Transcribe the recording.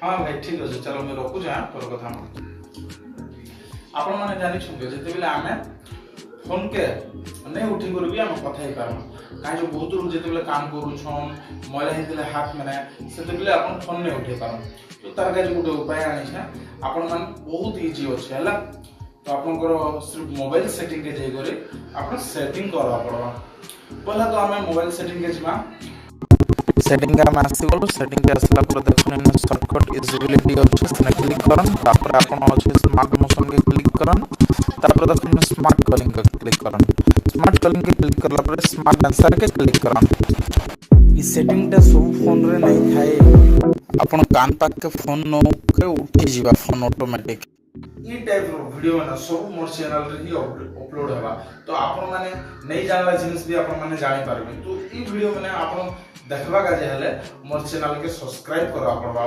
हाँ भाई ठीक अच्छे चलो मुझे रखु तोर कथा आपण मैंने जानी जिते आम फोन के नहीं उठी कर भी आम कथा पार्मा कहीं जो बहुत लोग जिते काम करुछन मैला होते हाथ मैंने से आप फोन नहीं उठे पार तो तार का गोटे उपाय आनी आपण मान बहुत इजी अच्छे है तो आप सिर्फ मोबाइल सेटिंग के जाइए आप सेटिंग करवा पड़वा पहला तो आम मोबाइल सेटिंग के जावा सेटिंग का आसी गलु सेटिंग के आसला पर देखुन शॉर्टकट इजिबिलिटी अच्छे से क्लिक करन तापर आपन अच्छे स्मार्ट मोशन के क्लिक करन तापर देखुन स्मार्ट कॉलिंग के क्लिक करन स्मार्ट कॉलिंग के क्लिक करला पर स्मार्ट आंसर के क्लिक करन ई सेटिंग टा सब फोन रे नहीं थाए आपन कान पाक के फोन नो के उठी जीवा फोन ऑटोमेटिक ई टाइप रो वीडियो ना सब मोर चैनल रे ही अपलोड हेबा तो आपण माने नहीं जानला जिनिस भी आपण माने जानि पारबे तो ई वीडियो माने आपण देखबा का जे हले मोर चैनल के सब्सक्राइब करबा पड़बा।